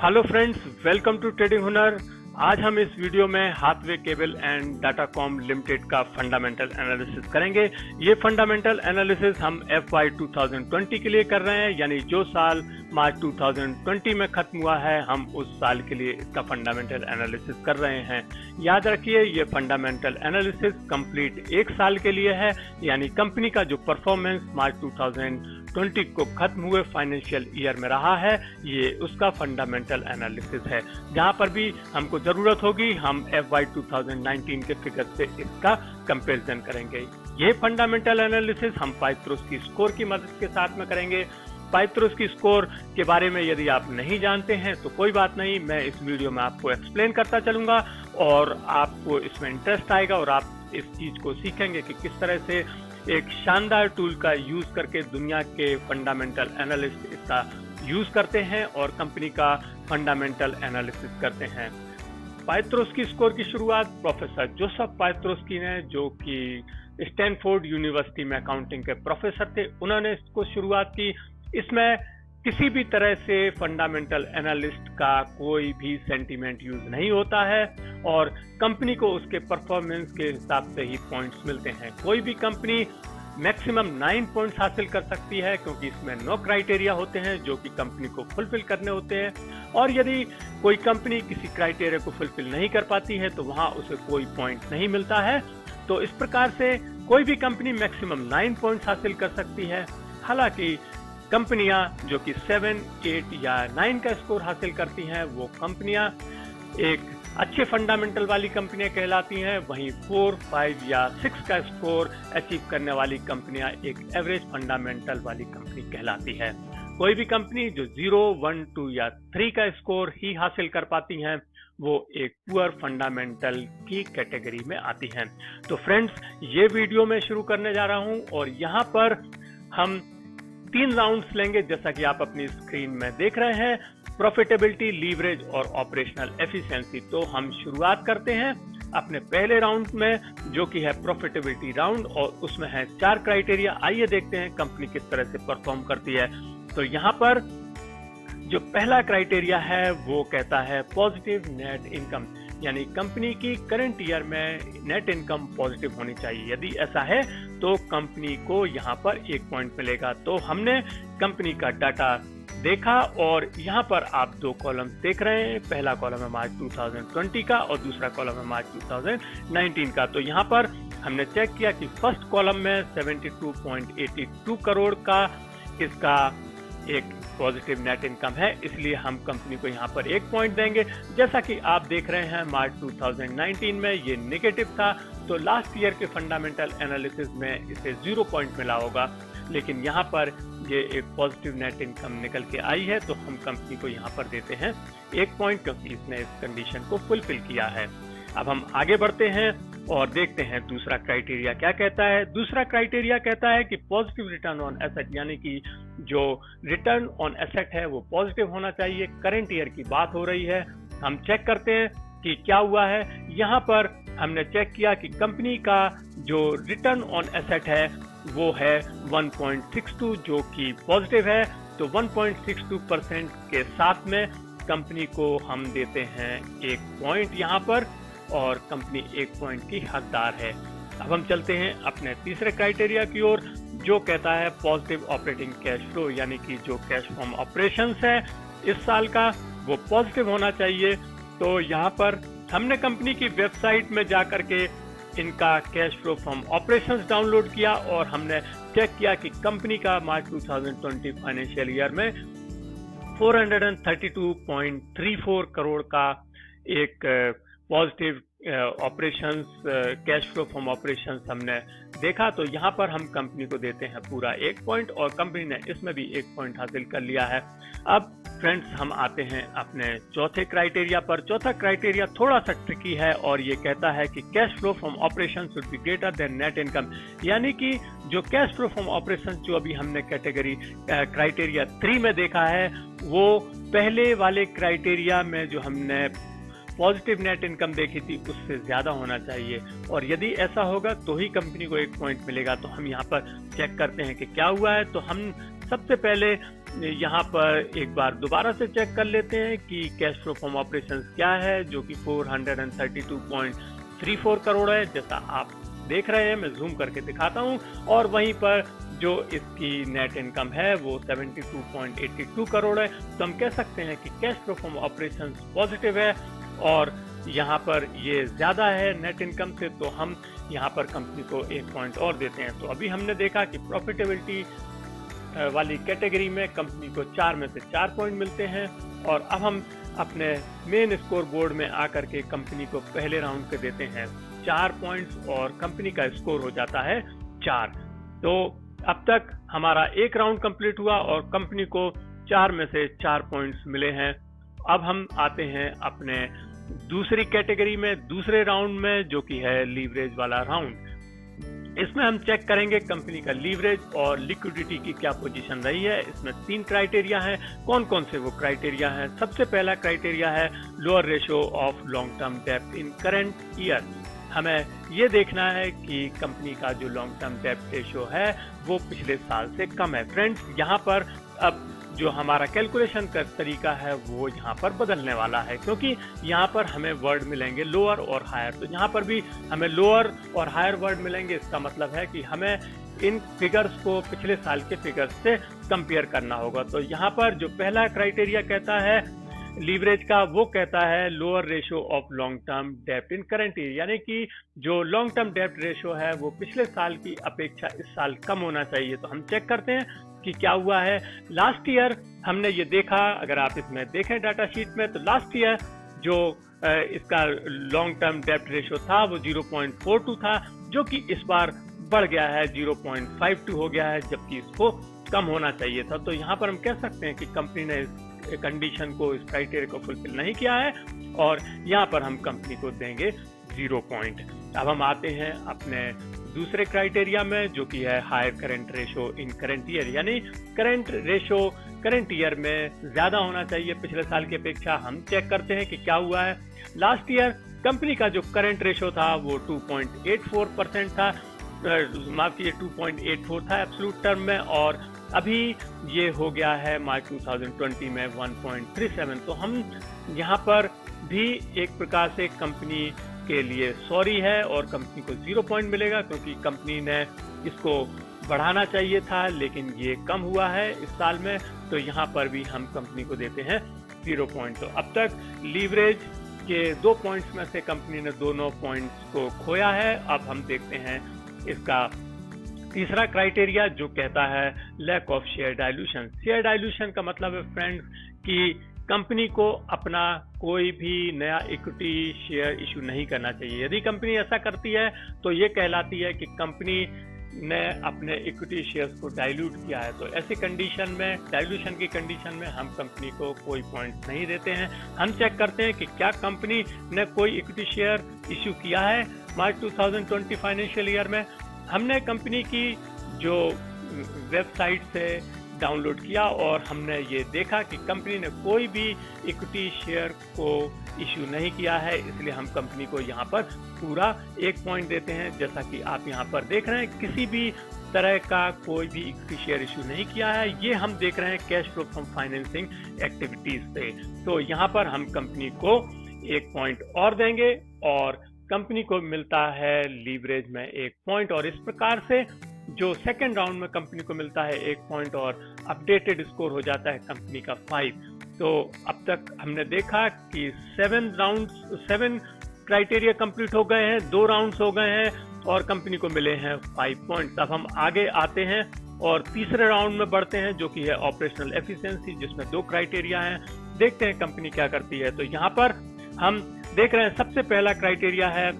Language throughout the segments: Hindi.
Hello friends, welcome to trading Hunar. आज हम इस वीडियो में Hathway cable and Datacom limited का फंडामेंटल एनालिसिस करेंगे। ये फंडामेंटल एनालिसिस हम FY 2020 के लिए कर रहे हैं, यानी जो साल मार्च 2020 में खत्म हुआ है हम उस साल के लिए इसका फंडामेंटल एनालिसिस कर रहे हैं। याद रखिए, ये फंडामेंटल एनालिसिस कंप्लीट एक साल के लिए है, यानी कंपनी का जो परफॉर्मेंस मार्च 2020 को खत्म हुए फाइनेंशियल ईयर में रहा है, ये उसका फंडामेंटल एनालिसिस है। जहां पर भी हमको जरूरत होगी हम FY 2019 के फिगर से इसका कंपैरिजन करेंगे। ये फंडामेंटल एनालिसिस हम पाइथ्रोस्की स्कोर की मदद के साथ में करेंगे। पाइथ्रोस्की स्कोर के बारे में यदि आप नहीं जानते हैं तो कोई बात नहीं, मैं इस वीडियो में आपको एक्सप्लेन करता चलूंगा और आपको इसमें इंटरेस्ट आएगा और आप इस चीज को सीखेंगे कि किस तरह से एक शानदार टूल का यूज करके दुनिया के फंडामेंटल एनालिस्ट इसका यूज करते हैं और कंपनी का फंडामेंटल एनालिसिस करते हैं। पाइथ्रोस्की स्कोर की शुरुआत प्रोफेसर जोसेफ पाइथ्रोस्की ने, जो कि स्टैनफोर्ड यूनिवर्सिटी में अकाउंटिंग के प्रोफेसर थे, उन्होंने इसको शुरुआत की। इसमें किसी भी तरह से फंडामेंटल एनालिस्ट का कोई भी सेंटीमेंट यूज नहीं होता है और कंपनी को उसके परफॉर्मेंस के हिसाब से ही पॉइंट्स मिलते हैं। कोई भी कंपनी मैक्सिमम 9 पॉइंट्स हासिल कर सकती है, क्योंकि इसमें 9 क्राइटेरिया होते हैं जो कि कंपनी को फुलफिल करने होते हैं, और यदि कोई कंपनी किसी क्राइटेरिया को फुलफिल नहीं कर पाती है तो वहां उसे कोई पॉइंट नहीं मिलता है। तो इस प्रकार से कोई भी कंपनी मैक्सिमम 9 पॉइंट्स हासिल कर सकती है। हालांकि कंपनियां जो कि 7, 8 या 9 का स्कोर हासिल करती हैं वो कंपनियां एक अच्छे फंडामेंटल वाली कंपनियां कहलाती हैं, वहीं 4, 5 या 6 का स्कोर अचीव करने वाली कंपनियां एक एवरेज फंडामेंटल वाली कंपनी कहलाती है। कोई भी कंपनी जो 0, 1, 2 या 3 का स्कोर ही हासिल कर पाती हैं वो एक पुअर फंडामेंटल की कैटेगरी में आती हैं। तो फ्रेंड्स, ये वीडियो मैं शुरू करने जा रहा हूं और यहाँ पर हम 3 राउंड्स लेंगे, जैसा कि आप अपनी स्क्रीन में देख रहे हैं, प्रॉफिटेबिलिटी, लीवरेज और ऑपरेशनल एफिशिएंसी। तो हम शुरुआत करते हैं अपने पहले राउंड में, जो कि है प्रॉफिटेबिलिटी राउंड, और उसमें है 4 क्राइटेरिया। आइए देखते हैं कंपनी किस तरह से परफॉर्म करती है। तो यहाँ पर जो पहला क्राइटेरिया है वो कहता है पॉजिटिव नेट इनकम, यानी कंपनी की करंट ईयर में नेट इनकम पॉजिटिव होनी चाहिए। यदि ऐसा है तो कंपनी को यहाँ पर 1 पॉइंट मिलेगा। तो हमने कंपनी का डाटा देखा और यहाँ पर आप 2 कॉलम देख रहे हैं। पहला कॉलम है मार्च 2020 का और दूसरा कॉलम है मार्च 2019 का। तो यहाँ पर हमने चेक किया कि फर्स्ट कॉलम में 72.82 करोड़ का इसका एक पॉजिटिव नेट इनकम है, इसलिए हम कंपनी को यहाँ पर 1 पॉइंट देंगे। जैसा कि आप देख रहे हैं मार्च 2019 में ये नेगेटिव था, तो लास्ट ईयर के फंडामेंटल एनालिसिस में इसे 0 पॉइंट मिला होगा, लेकिन यहाँ पर ये एक पॉजिटिव नेट इनकम निकल के आई है, तो हम कंपनी को यहाँ पर देते हैं 1 पॉइंट, क्योंकि इसने इस कंडीशन को फुलफिल किया है। अब हम आगे बढ़ते हैं और देखते हैं दूसरा क्राइटेरिया क्या कहता है। दूसरा क्राइटेरिया कहता है कि पॉजिटिव रिटर्न ऑन एसेट, यानी कि जो रिटर्न ऑन एसेट है वो पॉजिटिव होना चाहिए। करंट ईयर की बात हो रही है, हम चेक करते हैं कि क्या हुआ है। यहाँ पर हमने चेक किया कि कंपनी का जो रिटर्न ऑन एसेट है वो है 1.62, जो कि पॉजिटिव है। तो 1.62% के साथ में कंपनी को हम देते हैं 1 पॉइंट यहाँ पर, और कंपनी 1 पॉइंट की हकदार है। अब हम चलते हैं अपने तीसरे क्राइटेरिया की ओर, जो कहता है पॉजिटिव ऑपरेटिंग कैश फ्लो, यानी कि जो कैश फ्रॉम ऑपरेशंस है इस साल का वो पॉजिटिव होना चाहिए। तो यहाँ पर हमने कंपनी की वेबसाइट में जाकर के इनका cash flow from operations download किया और हमने चेक किया कि कंपनी का मार्च 2020 फाइनेंशियल ईयर में 432.34 करोड़ का एक positive operations cash flow from operations हमने देखा। तो यहाँ पर हम कंपनी को देते हैं पूरा 1 पॉइंट और कंपनी ने इसमें भी 1 पॉइंट हासिल कर लिया है। अब फ्रेंड्स, हम आते हैं अपने चौथे क्राइटेरिया पर। चौथा क्राइटेरिया थोड़ा सा ट्रिकी है और ये कहता है कि cash flow from operation should be greater than net income, यानी कि जो कैश फ्लो फ्रॉम ऑपरेशन जो अभी हमने कैटेगरी क्राइटेरिया 3 में देखा है वो पहले वाले क्राइटेरिया में जो हमने पॉजिटिव नेट इनकम देखी थी उससे ज्यादा होना चाहिए, और यदि ऐसा होगा तो ही कंपनी को 1 पॉइंट मिलेगा। तो हम यहाँ पर चेक करते हैं कि क्या हुआ है। तो हम सबसे पहले यहाँ पर एक बार दोबारा से चेक कर लेते हैं कि कैश फ्लो फ्रॉम ऑपरेशंस क्या है, जो कि 432.34 करोड़ है, जैसा आप देख रहे हैं। मैं जूम करके दिखाता हूँ। और वहीं पर जो इसकी नेट इनकम है वो 72.82 करोड़ है। तो हम कह सकते हैं कि cash flow from operations positive है और यहाँ पर ये ज़्यादा है नेट इनकम से, तो हम यहाँ पर कंपनी को 1 पॉइंट और देते हैं। तो अभी हमने देखा कि प्रॉफिटेबिलिटी वाली कैटेगरी में कंपनी को 4 में से 4 पॉइंट मिलते हैं। और अब हम अपने मेन स्कोर बोर्ड में आकर के कंपनी को पहले राउंड के देते हैं 4 पॉइंट्स और कंपनी का स्कोर हो जाता है 4। तो अब तक हमारा एक राउंड कंप्लीट हुआ और कंपनी को 4 में से 4 पॉइंट्स मिले हैं। अब हम आते हैं अपने दूसरी कैटेगरी में, दूसरे राउंड में, जो कि है लीवरेज वाला राउंड। इसमें हम चेक करेंगे कंपनी का लीवरेज और लिक्विडिटी की क्या पोजीशन रही है। इसमें 3 क्राइटेरिया हैं। कौन कौन से वो क्राइटेरिया हैं? सबसे पहला क्राइटेरिया है lower ratio of long term डेब्ट इन करंट ईयर। हमें ये देखना है कि कंपनी का जो लॉन्ग टर्म डेब्ट रेशियो है वो पिछले साल से कम है। फ्रेंड्स, यहाँ पर अब जो हमारा कैलकुलेशन का तरीका है वो यहाँ पर बदलने वाला है, क्योंकि यहाँ पर हमें वर्ड मिलेंगे लोअर और हायर। तो यहाँ पर भी हमें लोअर और हायर वर्ड मिलेंगे। इसका मतलब है कि हमें इन फिगर्स को पिछले साल के फिगर्स से कंपेयर करना होगा। तो यहाँ पर जो पहला क्राइटेरिया कहता है लीवरेज का, वो कहता है lower ratio of long term डेब्ट इन करंट ईयर, यानी कि जो लॉन्ग टर्म डेब्ट रेशियो है वो पिछले साल की अपेक्षा इस साल कम होना चाहिए। तो हम चेक करते हैं कि क्या हुआ है। लास्ट ईयर हमने ये देखा, अगर आप इसमें देखें डाटा शीट में, तो लास्ट ईयर जो इसका लॉन्ग टर्म डेब्ट रेशियो था वो 0.42 था, जो कि इस बार बढ़ गया है, 0.52 हो गया है, जबकि इसको कम होना चाहिए था। तो यहाँ पर हम कह सकते हैं कि कंपनी ने इस कंडीशन को, इस क्राइटेरिया को फुलफिल नहीं किया है और यहाँ पर हम कंपनी को देंगे 0 पॉइंट। अब हम आते हैं अपने दूसरे क्राइटेरिया में, जो कि है higher current ratio in current year, यानी करंट रेशियो करंट ईयर में ज्यादा होना चाहिए पिछले साल की अपेक्षा। हम चेक करते हैं कि क्या हुआ है। लास्ट ईयर कंपनी का जो करंट रेशियो था वो 2.84% था, माफ कीजिए 2.84 था एब्सोल्यूट टर्म में, और अभी ये हो गया है मार्च 2020 में 1.37। तो हम यहाँ पर भी एक प्रकार से कंपनी के लिए सॉरी है और कंपनी को 0 पॉइंट मिलेगा, क्योंकि कंपनी ने इसको बढ़ाना चाहिए था लेकिन ये कम हुआ है इस साल में। तो यहाँ पर भी हम कंपनी को देते हैं 0 पॉइंट। तो अब तक लीवरेज के 2 पॉइंट्स में से कंपनी ने दोनों पॉइंट्स को खोया है। अब हम देखते हैं इसका तीसरा क्राइटेरिया, जो कहता है lack of share dilution. Share dilution का मतलब है फ्रेंड्स कि कंपनी को अपना कोई भी नया इक्विटी शेयर इशू नहीं करना चाहिए। यदि कंपनी ऐसा करती है तो ये कहलाती है कि कंपनी ने अपने इक्विटी शेयर्स को डाइल्यूट किया है। तो ऐसी कंडीशन में, डाइल्यूशन की कंडीशन में, हम कंपनी को कोई पॉइंट नहीं देते हैं। हम चेक करते हैं कि क्या कंपनी ने कोई इक्विटी शेयर इशू किया है मार्च 2020 फाइनेंशियल ईयर में। हमने कंपनी की जो वेबसाइट से डाउनलोड किया और हमने ये देखा कि कंपनी ने कोई भी इक्विटी शेयर को इशू नहीं किया है, इसलिए हम कंपनी को यहाँ पर पूरा 1 पॉइंट देते हैं। जैसा कि आप यहाँ पर देख रहे हैं, किसी भी तरह का कोई भी इक्विटी शेयर इशू नहीं किया है। ये हम देख रहे हैं cash flow from financing activities से। तो यहाँ पर हम कंपनी को 1 पॉइंट और देंगे और कंपनी को मिलता है लीवरेज में 1 पॉइंट। और इस प्रकार से जो सेकेंड राउंड में कंपनी को मिलता है 1 पॉइंट और अपडेटेड स्कोर हो जाता है कंपनी का 5। तो अब तक हमने देखा कि 7 क्राइटेरिया कंप्लीट हो गए हैं, 2 राउंड्स हो गए हैं और कंपनी को मिले हैं 5 पॉइंट। अब हम आगे आते हैं और तीसरे राउंड में बढ़ते हैं, जो कि है ऑपरेशनल एफिशिएंसी, जिसमें 2 क्राइटेरिया हैं। देखते हैं कंपनी क्या करती है। तो यहाँ पर हम देख रहे हैं सबसे पहला क्राइटेरिया है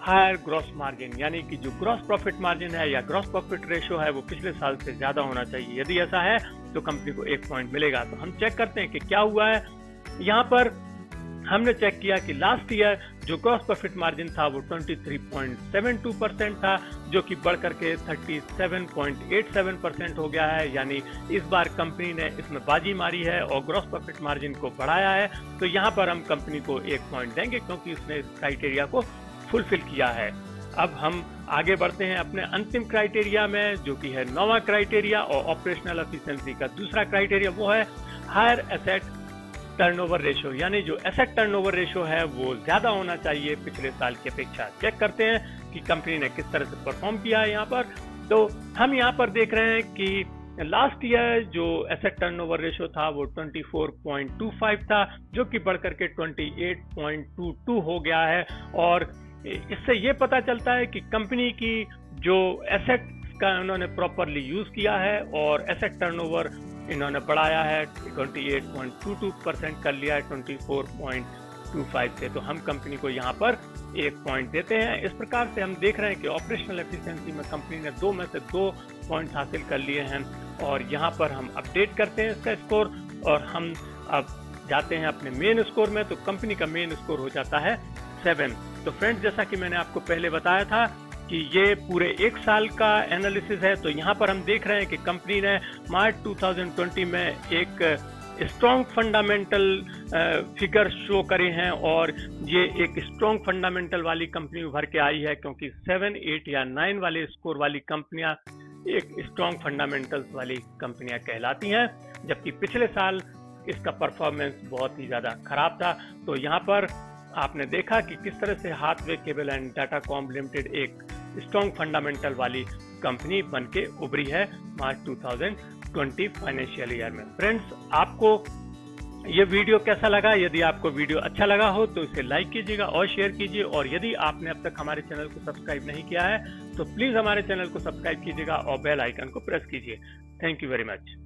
हायर ग्रॉस मार्जिन, यानी कि जो ग्रॉस प्रॉफिट मार्जिन है या ग्रॉस प्रॉफिट रेशियो है वो पिछले साल से ज्यादा होना चाहिए। यदि ऐसा है तो कंपनी को 1 पॉइंट मिलेगा। तो हम चेक करते हैं कि क्या हुआ है। यहाँ पर हमने चेक किया कि लास्ट ईयर जो ग्रॉस प्रॉफिट मार्जिन था वो 23.72% था, जो कि बढ़ करके 37.87% हो गया है। यानी इस बार कंपनी ने इसमें बाजी मारी है और ग्रॉस प्रॉफिट मार्जिन को बढ़ाया है। तो यहाँ पर हम कंपनी को 1 पॉइंट देंगे, क्योंकि उसने इस क्राइटेरिया को फुलफिल किया है। अब हम आगे बढ़ते हैं अपने अंतिम क्राइटेरिया में, जो कि है 9वां क्राइटेरिया और ऑपरेशनल एफिशिएंसी का दूसरा क्राइटेरिया, वो है हायर एसेट टर्नओवर रेशियो, यानी जो एसेट टर्नओवर रेशियो है वो ज़्यादा होना चाहिए पिछले साल की अपेक्षा। चेक करते हैं कि कंपनी ने किस तरह से परफॉर्म किया है यहाँ पर। तो हम यहाँ पर देख रहे हैं कि लास्ट ईयर जो एसेट टर्नओवर रेशियो था वो 24.25 था, जो कि बढ़कर के 28.22 हो गया है। और इससे ये पता चलता है कि कंपनी की जो एसेट का उन्होंने प्रॉपरली यूज किया है और एसेट टर्नओवर इन्होंने बढ़ाया है, 28.22% कर लिया है 24.25 से। तो हम कंपनी को यहाँ पर 1 पॉइंट देते हैं। इस प्रकार से हम देख रहे हैं कि ऑपरेशनल एफिशिएंसी में कंपनी ने 2 में से 2 पॉइंट हासिल कर लिए हैं। और यहाँ पर हम अपडेट करते हैं इसका स्कोर और हम अब जाते हैं अपने मेन स्कोर में। तो कंपनी का मेन स्कोर हो जाता है 7। तो फ्रेंड्स, जैसा कि मैंने आपको पहले बताया था कि ये पूरे 1 साल का एनालिसिस है, तो यहाँ पर हम देख रहे हैं कि कंपनी ने मार्च 2020 में एक स्ट्रॉन्ग फंडामेंटल फिगर शो करे हैं और ये एक स्ट्रॉन्ग फंडामेंटल वाली कंपनी उभर के आई है, क्योंकि 7, 8 या 9 वाले स्कोर वाली कंपनियां एक स्ट्रॉन्ग फंडामेंटल्स वाली कंपनियां कहलाती हैं, जबकि पिछले साल इसका परफॉर्मेंस बहुत ही ज़्यादा खराब था। तो यहाँ पर आपने देखा कि किस तरह से Hathway cable and Datacom limited एक स्ट्रॉन्ग फंडामेंटल वाली कंपनी बन के उभरी है मार्च 2020 फाइनेंशियल ईयर में। फ्रेंड्स, आपको ये वीडियो कैसा लगा? यदि आपको वीडियो अच्छा लगा हो तो इसे लाइक कीजिएगा और शेयर कीजिए, और यदि आपने अब तक हमारे चैनल को सब्सक्राइब नहीं किया है तो प्लीज हमारे चैनल को सब्सक्राइब कीजिएगा और बेल आइकन को प्रेस कीजिए। Thank you very much.